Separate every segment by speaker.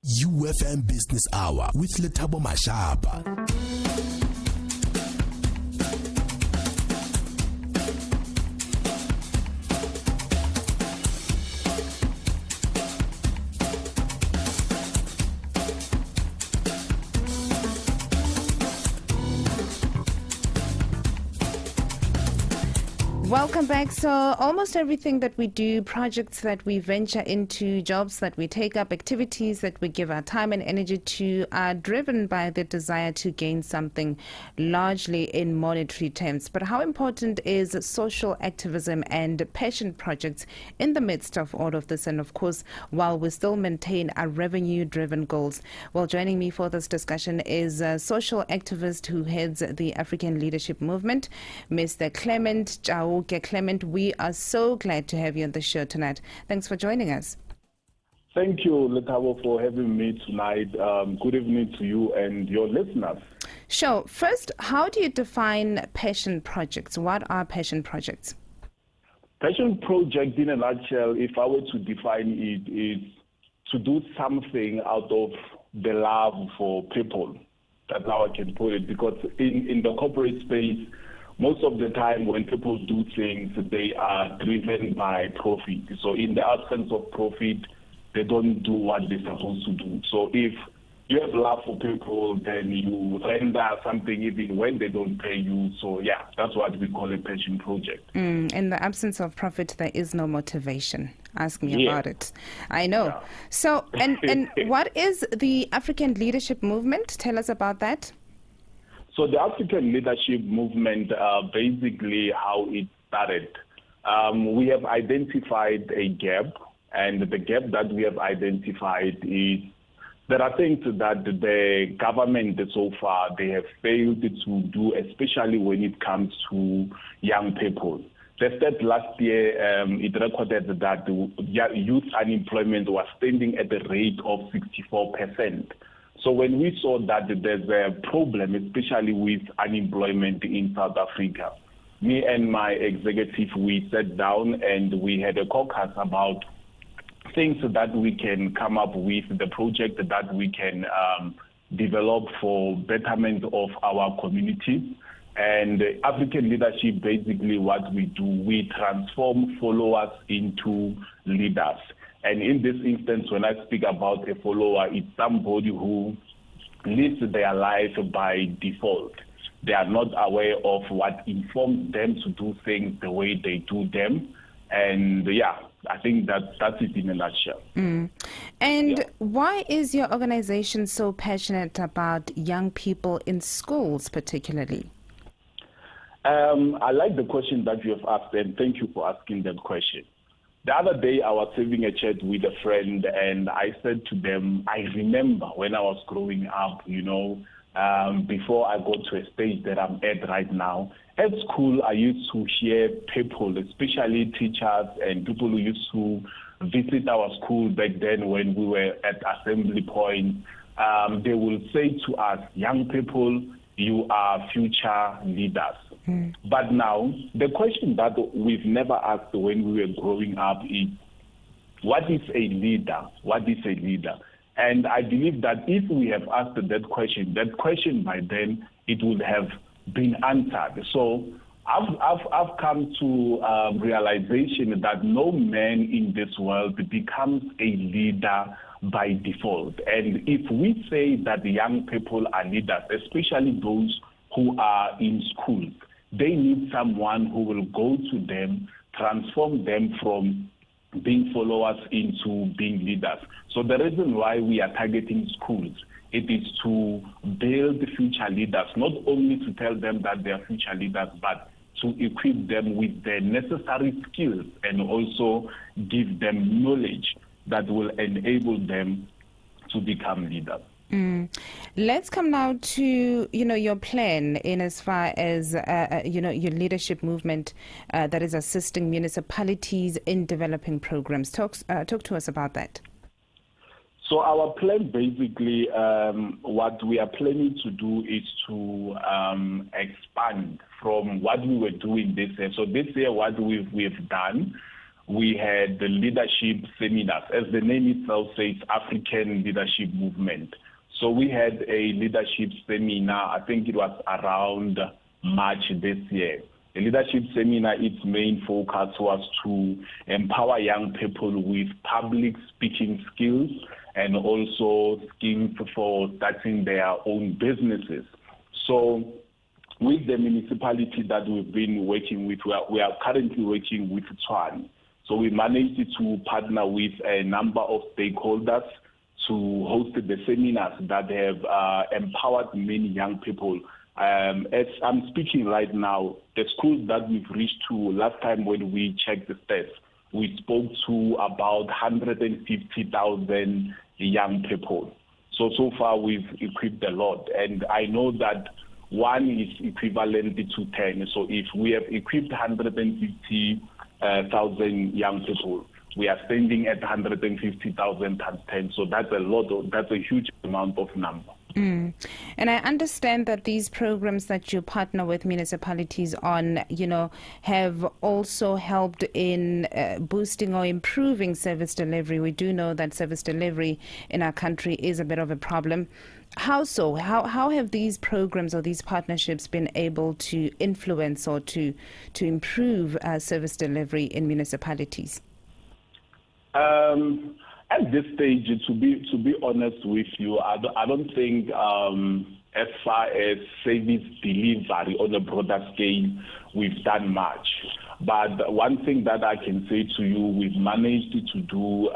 Speaker 1: YouFM Business Hour with Lethabo Mashaba.
Speaker 2: Welcome back. So almost everything that we do, projects that we venture into, jobs that we take up, activities that we give our time and energy to are driven by the desire to gain something, largely in monetary terms. But how important is social activism and passion projects in the midst of all of this? And of course, while we still maintain our revenue-driven goals. Well, joining me for this discussion is a social activist who heads the African Leadership Movement, Mr. Clement Chauke. Clement, we are so glad to have you on the show tonight. Thanks for joining us.
Speaker 3: Thank you, Lethabo, for having me tonight. Good evening to you and your listeners.
Speaker 2: Sure. First, how do you define passion projects? What are passion projects?
Speaker 3: Passion project, in a nutshell, if I were to define it, is to do something out of the love for people. That's how I can put it. Because in the corporate space, most of the time when people do things, they are driven by profit. So in the absence of profit, they don't do what they're supposed to do. So if you have love for people, then you render something even when they don't pay you. So yeah, that's what we call a passion project.
Speaker 2: In the absence of profit, there is no motivation. Ask me about it. I know. Yeah. So, and what is the African Leadership Movement? Tell us about that.
Speaker 3: So the African Leadership Movement, basically how it started, we have identified a gap, and the gap that we have identified is there are things that the government so far, they have failed to do, especially when it comes to young people. The stat last year, it recorded that youth unemployment was standing at the rate of 64%. So when we saw that there's a problem, especially with unemployment in South Africa, me and my executive, we sat down and we had a caucus about things that we can come up with, the project that we can develop for betterment of our community. And African leadership, basically what we do, we transform followers into leaders. And in this instance, when I speak about a follower, it's somebody who lives their life by default. They are not aware of what informs them to do things the way they do them. And yeah, I think that's it in a nutshell.
Speaker 2: And why is your organization so passionate about young people in schools particularly?
Speaker 3: I like the question that you have asked, and thank you for asking that question. The other day, I was having a chat with a friend, and I said to them, I remember when I was growing up, before I got to a stage that I'm at right now. At school, I used to hear people, especially teachers and people who used to visit our school back then when we were at assembly point. They will say to us, young people, you are future leaders. But now, the question that we've never asked when we were growing up is, what is a leader? What is a leader? And I believe that if we have asked that question by then, it would have been answered. So I've come to realization that no man in this world becomes a leader by default. And if we say that the young people are leaders, especially those who are in schools, they need someone who will go to them, transform them from being followers into being leaders. So the reason why we are targeting schools, it is to build future leaders, not only to tell them that they are future leaders, but to equip them with the necessary skills and also give them knowledge that will enable them to become leaders.
Speaker 2: Let's come now to your plan in as far as your leadership movement that is assisting municipalities in developing programs. Talk to us about that.
Speaker 3: So our plan, basically, what we are planning to do is to expand from what we were doing this year. So this year, what we've done, we had the leadership seminars. As the name itself says, African Leadership Movement. So we had a leadership seminar, I think it was around March this year. The leadership seminar, its main focus was to empower young people with public speaking skills and also skills for starting their own businesses. So with the municipality that we've been working with, we are currently working with Tshwane. So we managed to partner with a number of stakeholders to host the seminars that have empowered many young people. As I'm speaking right now, the schools that we've reached to, last time when we checked the stats, we spoke to about 150,000 young people. So far we've equipped a lot. And I know that one is equivalent to 10. So if we have equipped 150,000 young people, we are standing at 150,000 times 10. So that's a lot. That's a huge amount of number.
Speaker 2: And I understand that these programs that you partner with municipalities on, have also helped in boosting or improving service delivery. We do know that service delivery in our country is a bit of a problem. How so? How have these programs or these partnerships been able to influence or to improve service delivery in municipalities?
Speaker 3: At this stage, to be honest with you, I don't think as far as service delivery on a broader scale, we've done much. But one thing that I can say to you, we've managed to do,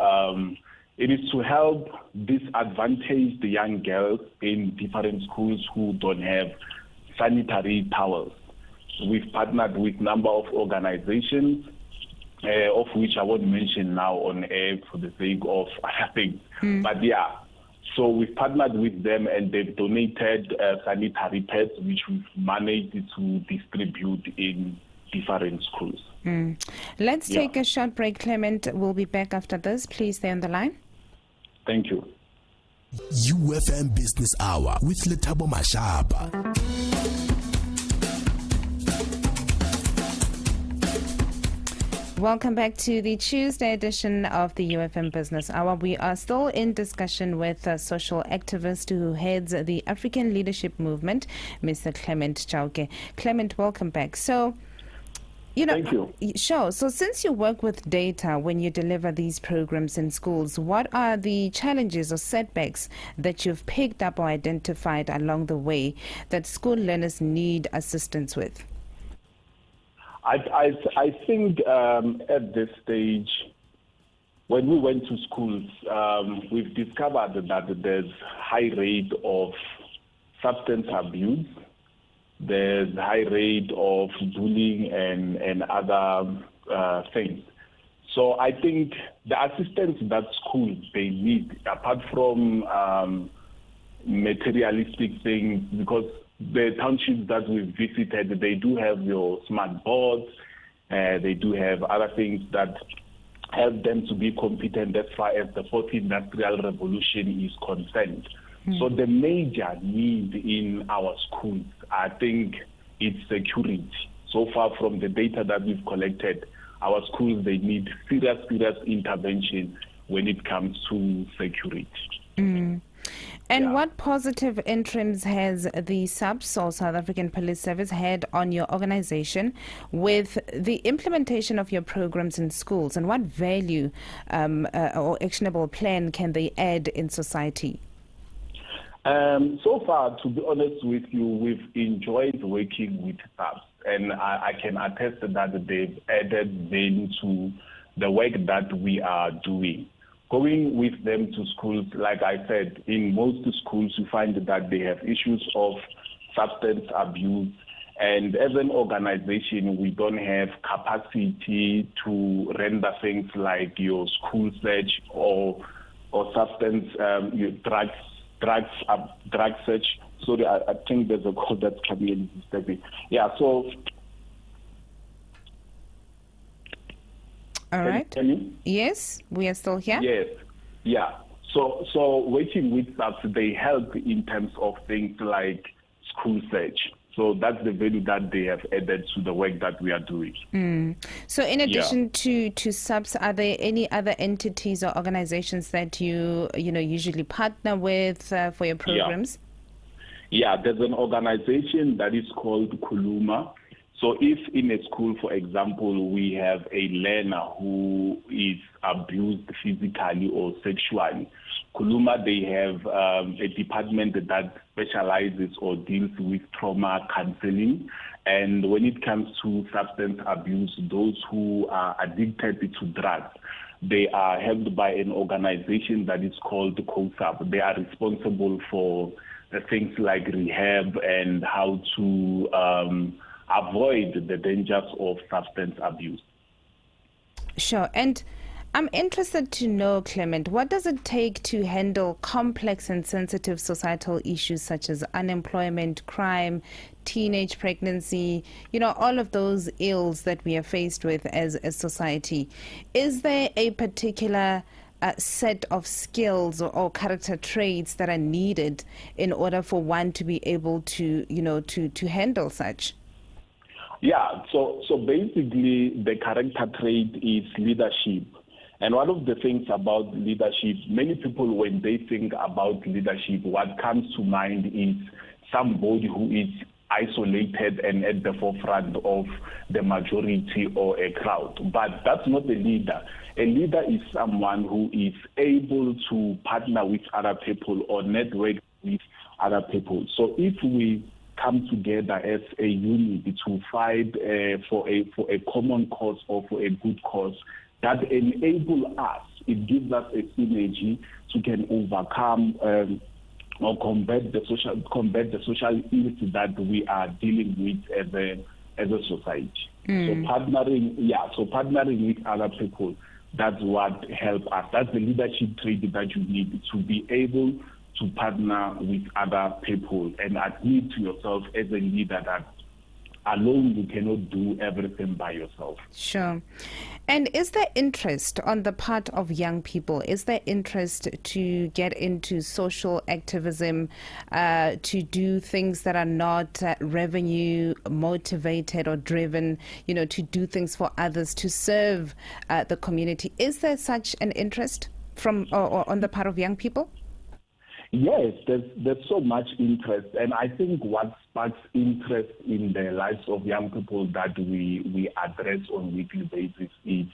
Speaker 3: it is to help disadvantaged young girls in different schools who don't have sanitary towels. We've partnered with a number of organizations, of which I won't mention now on air for the sake of other things. But yeah, so we've partnered with them and they've donated sanitary pads, which we've managed to distribute in different schools.
Speaker 2: Let's take a short break, Clement. We'll be back after this. Please stay on the line.
Speaker 3: Thank you.
Speaker 1: YouFM Business Hour with Lethabo Mashapa.
Speaker 2: Welcome back to the Tuesday edition of the YouFM Business Hour. We are still in discussion with a social activist who heads the African Leadership Movement, Mr. Clement Chauke. Clement, welcome back. So,
Speaker 3: thank you.
Speaker 2: Sure. So since you work with data when you deliver these programs in schools, what are the challenges or setbacks that you've picked up or identified along the way that school learners need assistance with?
Speaker 3: I think at this stage, when we went to schools, we've discovered that there's high rate of substance abuse, there's high rate of bullying and other things. So I think the assistance that schools they need, apart from materialistic things, because the townships that we've visited, they do have your smart boards, they do have other things that help them to be competent as far as the fourth industrial revolution is concerned. So the major need in our schools, I think, is security. So far from the data that we've collected, our schools, they need serious intervention when it comes to security.
Speaker 2: And what positive interims has the SAPS or South African Police Service had on your organization with the implementation of your programs in schools, and what value or actionable plan can they add in society?
Speaker 3: So far, to be honest with you, we've enjoyed working with SAPS, and I can attest that they've added value to the work that we are doing. Going with them to schools, like I said, in most schools you find that they have issues of substance abuse, and as an organization we don't have capacity to render things like your school search or substance drug search. Sorry, I think there's a call that's coming in. Yeah, so.
Speaker 2: All right. Yes, we are still here.
Speaker 3: Yes, yeah. So working with SAPS, they help in terms of things like school search. So that's the value that they have added to the work that we are doing.
Speaker 2: So in addition to subs, are there any other entities or organizations that you usually partner with for your programs?
Speaker 3: Yeah, there's an organization that is called Kuluma. So if in a school, for example, we have a learner who is abused physically or sexually, Kuluma, they have a department that specializes or deals with trauma counseling. And when it comes to substance abuse, those who are addicted to drugs, they are helped by an organization that is called COSAP. They are responsible for things like rehab and how to avoid the dangers of substance abuse.
Speaker 2: Sure. And I'm interested to know, Clement, what does it take to handle complex and sensitive societal issues such as unemployment, crime, teenage pregnancy, all of those ills that we are faced with as a society? Is there a particular set of skills or character traits that are needed in order for one to be able to, to handle such?
Speaker 3: Yeah, so basically the character trait is leadership. And one of the things about leadership, many people, when they think about leadership, what comes to mind is somebody who is isolated and at the forefront of the majority or a crowd. But that's not a leader. A leader is someone who is able to partner with other people or network with other people. So if we come together as a unit to fight for a common cause or for a good cause, that enable us, it gives us a synergy to can overcome or combat the social ills that we are dealing with as a society. So partnering with other people, that's what helps us. That's the leadership trait that you need to be able to partner with other people and admit to yourself as a leader that alone you cannot do everything by yourself.
Speaker 2: Sure. And is there interest on the part of young people? Is there interest to get into social activism, to do things that are not revenue motivated or driven, to do things for others, to serve the community? Is there such an interest from or on the part of young people?
Speaker 3: Yes, there's so much interest, and I think what sparks interest in the lives of young people that we address on a weekly basis is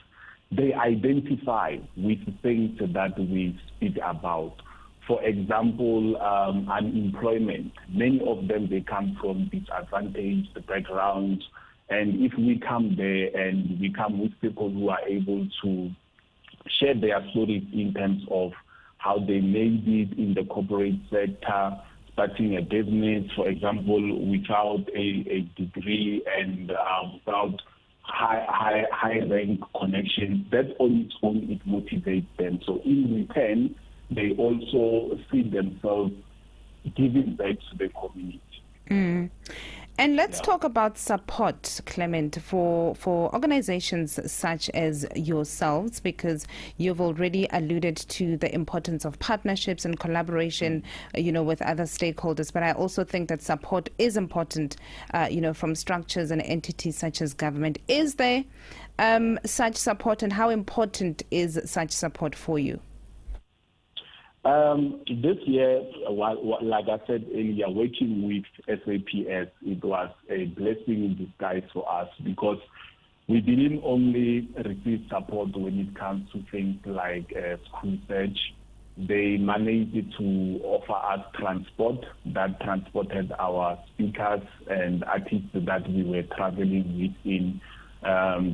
Speaker 3: they identify with things that we speak about. For example, unemployment. Many of them, they come from disadvantaged backgrounds, and if we come there and we come with people who are able to share their stories in terms of how they made it in the corporate sector, starting a business, for example, without a degree and without high rank connections, that on its own, it motivates them. So in return, they also see themselves giving back to the community.
Speaker 2: And let's talk about support, Clement, for organizations such as yourselves, because you've already alluded to the importance of partnerships and collaboration, with other stakeholders. But I also think that support is important, from structures and entities such as government. Is there such support, and how important is such support for you?
Speaker 3: This year, like I said earlier, working with SAPS, it was a blessing in disguise for us because we didn't only receive support when it comes to things like school search. They managed to offer us transport that transported our speakers and artists that we were traveling with in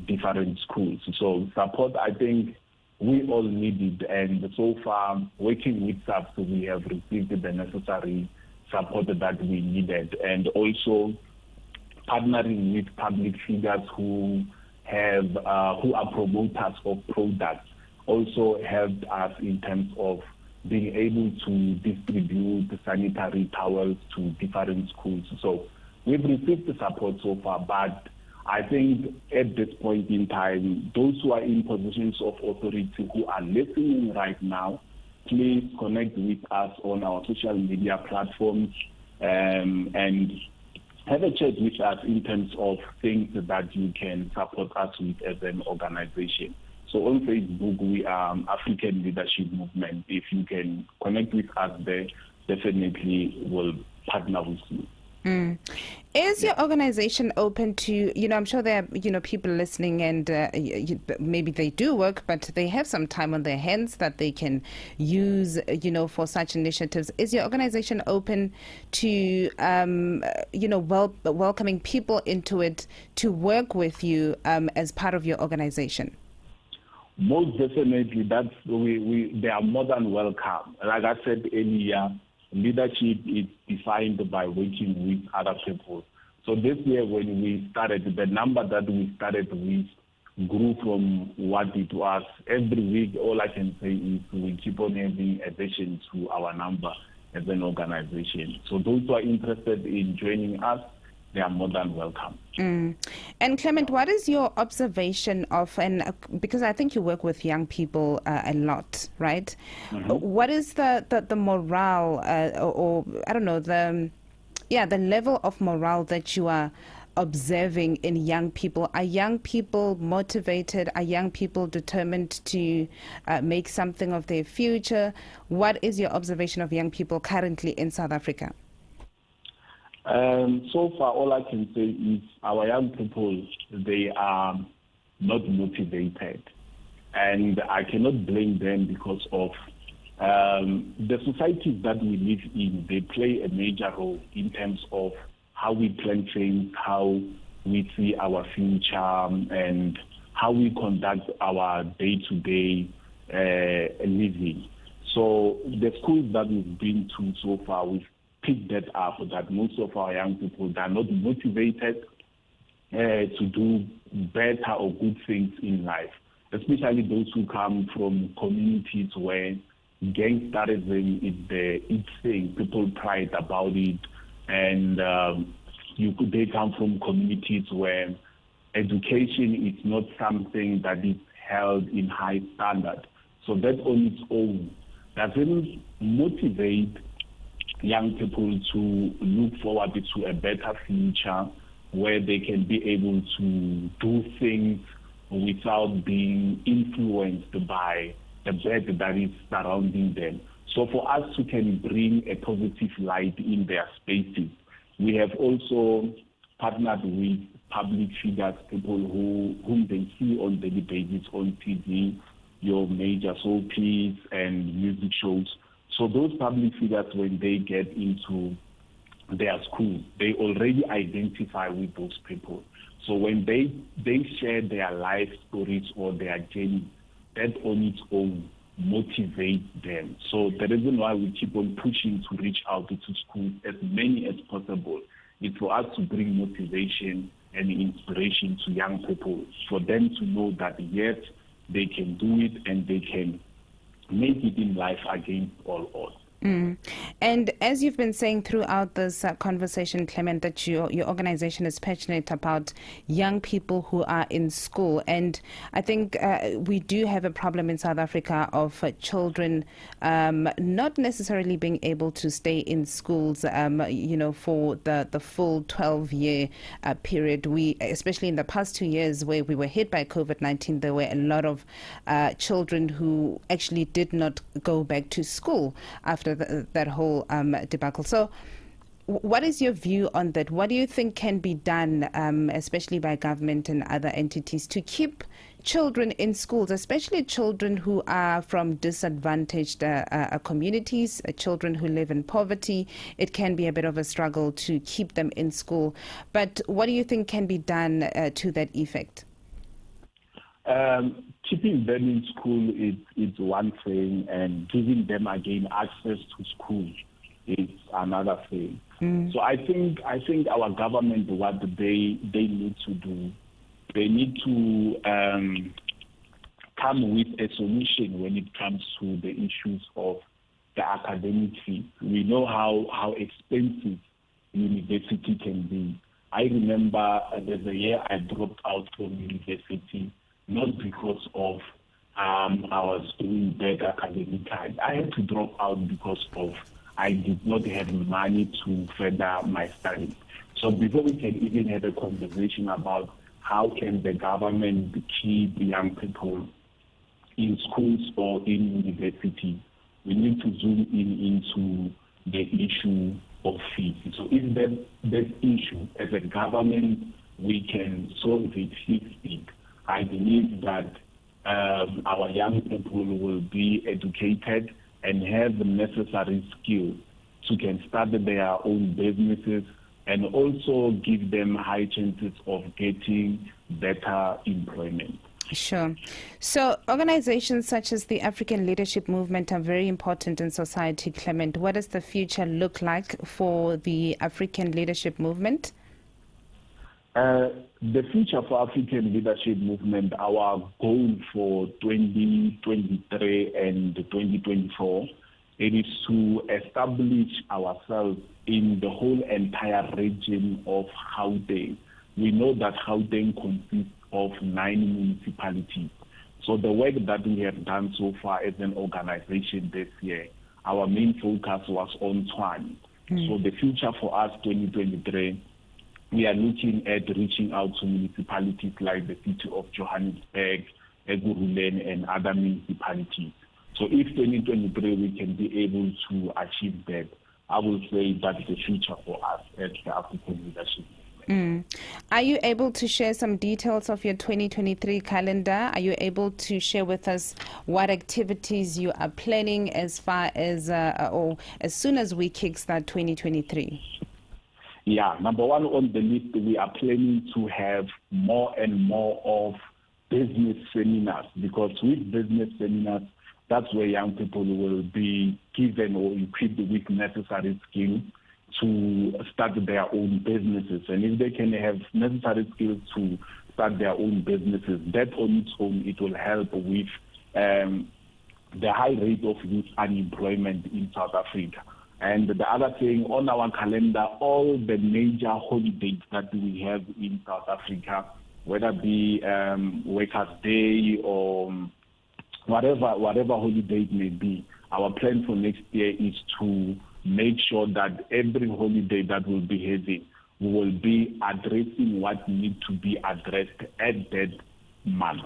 Speaker 3: different schools. So support, I think, we all need it, and so far, working with SAPS, we have received the necessary support that we needed, and also partnering with public figures who are promoters of products also helped us in terms of being able to distribute sanitary towels to different schools. So we've received the support so far, but I think at this point in time, those who are in positions of authority who are listening right now, please connect with us on our social media platforms and have a chat with us in terms of things that you can support us with as an organization. So on Facebook, we are African Leadership Movement. If you can connect with us there, definitely we'll partner with you.
Speaker 2: Is your organization open to, I'm sure there are, people listening and maybe they do work, but they have some time on their hands that they can use, for such initiatives. Is your organization open to, welcoming people into it to work with you as part of your organization?
Speaker 3: Most definitely, they are more than welcome. Like I said earlier, leadership is defined by working with other people. So this year when we started, the number that we started with grew from what it was. Every week, all I can say is we keep on having addition to our number as an organization. So those who are interested in joining us, they are more than welcome.
Speaker 2: And Clement, what is your observation of, and because I think you work with young people a lot, right? What is the morale or I don't know, the level of morale that you are observing in young people? Are young people motivated? Are young people determined to make something of their future? What is your observation of young people currently in South Africa?
Speaker 3: So far, all I can say is our young people, they are not motivated. And I cannot blame them because of the societies that we live in. They play a major role in terms of how we plan things, how we see our future, and how we conduct our day-to-day living. So the schools that we've been to so far, we've pick that up, that most of our young people are not motivated to do better or good things in life, especially those who come from communities where gangsterism is the thing. People pride about it, and they come from communities where education is not something that is held in high standard. So that on its own doesn't motivate young people to look forward to a better future where they can be able to do things without being influenced by the bad that is surrounding them. So for us to can bring a positive light in their spaces, we have also partnered with public figures, people whom they see on daily basis on TV, your major soapies and music shows. So those public figures, when they get into their school, they already identify with those people. So when they share their life stories or their journey, that on its own motivates them. So the reason why we keep on pushing to reach out to schools as many as possible is for us to bring motivation and inspiration to young people, for them to know that yes, they can do it and they can make it in life against all odds.
Speaker 2: And as you've been saying throughout this conversation, Clement, that your organization is passionate about young people who are in school. And I think we do have a problem in South Africa of children not necessarily being able to stay in schools, for the full 12-year period. We, especially in the past 2 years where we were hit by COVID-19, there were a lot of children who actually did not go back to school after that whole debacle. So what is your view on that? What do you think can be done, especially by government and other entities, to keep children in schools, especially children who are from disadvantaged communities, children who live in poverty? It can be a bit of a struggle to keep them in school. But what do you think can be done to that effect?
Speaker 3: Keeping them in school is one thing, and giving them again access to school is another thing. So I think our government, what they need to do, they need to come with a solution when it comes to the issues of the academic fees. We know how expensive university can be. I remember there's a year I dropped out from university, not because of I was doing bad academically. I had to drop out because of I did not have money to further my studies. So before we can even have a conversation about how can the government keep young people in schools or in universities, we need to zoom in into the issue of fees. So if that issue, as a government, we can solve it, fix it, I believe that our young people will be educated and have the necessary skills to can start their own businesses and also give them high chances of getting better employment.
Speaker 2: Sure. So organizations such as the African Leadership Movement are very important in society, Clement. What does the future look like for the African Leadership Movement?
Speaker 3: The future for African Leadership Movement, our goal for 2023 and 2024, it is to establish ourselves in the whole entire region of Gauteng. We know that Gauteng consists of 9 municipalities. So the work that we have done so far as an organization this year, our main focus was on Tshwane. So the future for us, 2023, we are looking at reaching out to municipalities like the city of Johannesburg, Ekurhuleni, and other municipalities. So if 2023 we can be able to achieve that, I will say that's the future for us at the African Leadership.
Speaker 2: Are you able to share some details of your 2023 calendar? Are you able to share with us what activities you are planning as far as, or as soon as we kickstart 2023?
Speaker 3: Yeah, number one on the list, we are planning to have more and more of business seminars, because with business seminars, that's where young people will be given or equipped with necessary skills to start their own businesses. And if they can have necessary skills to start their own businesses, that on its own, it will help with the high rate of youth unemployment in South Africa. And the other thing, on our calendar, all the major holidays that we have in South Africa, whether it be Workers' Day or whatever holiday it may be, our plan for next year is to make sure that every holiday that we'll be having, we will be addressing what needs to be addressed at that month.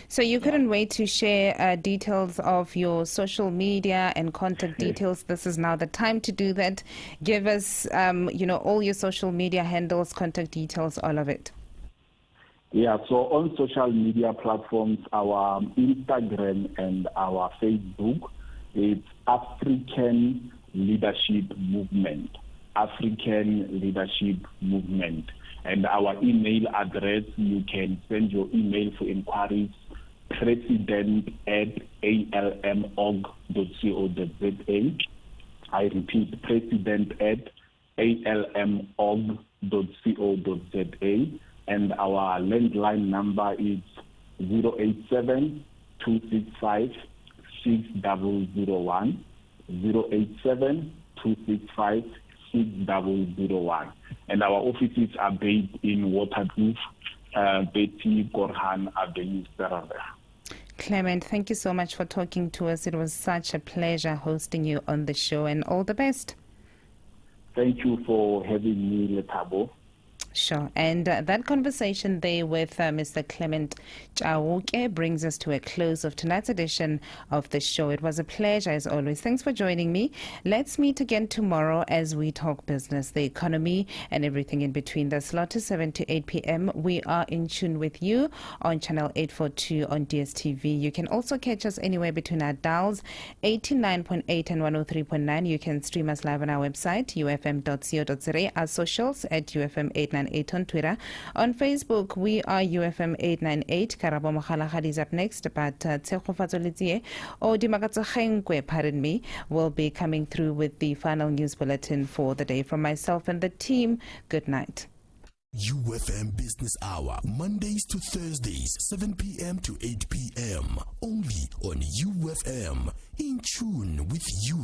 Speaker 2: So you couldn't wait to share details of your social media and contact details. This is now the time to do that. Give us, all your social media handles, contact details, all of it.
Speaker 3: Yeah, so on social media platforms, our Instagram and our Facebook, it's African Leadership Movement. African Leadership Movement. And our email address, you can send your email for inquiries, president@almorg.co.za. I repeat, president@almorg.co.za. And our landline number is 087-265-6001, 087-265-6001. And our offices are based in Waterkloof, Betty Korhan Avenue, Sarabia.
Speaker 2: Clement, thank you so much for talking to us. It was such a pleasure hosting you on the show, and all the best.
Speaker 3: Thank you for having me, Lethabo.
Speaker 2: Sure. And that conversation there with Mr. Clement Chauke brings us to a close of tonight's edition of the show. It was a pleasure as always. Thanks for joining me. Let's meet again tomorrow as we talk business, the economy, and everything in between. The slot is 7 to 8 p.m. We are in tune with you on channel 842 on DSTV. You can also catch us anywhere between our dials, 89.8 and 103.9. You can stream us live on our website, ufm.co.za. Our socials at UFM898 on Twitter. On Facebook, we are UFM898. Karabo Mogalagadi is up next, but Tsegofatso Letsie or Dimakatso Genkwe, pardon me, will be coming through with the final news bulletin for the day. From myself and the team, good night.
Speaker 1: YouFM Business Hour, Mondays to Thursdays, 7 p.m. to 8 p.m. Only on YouFM. In tune with you.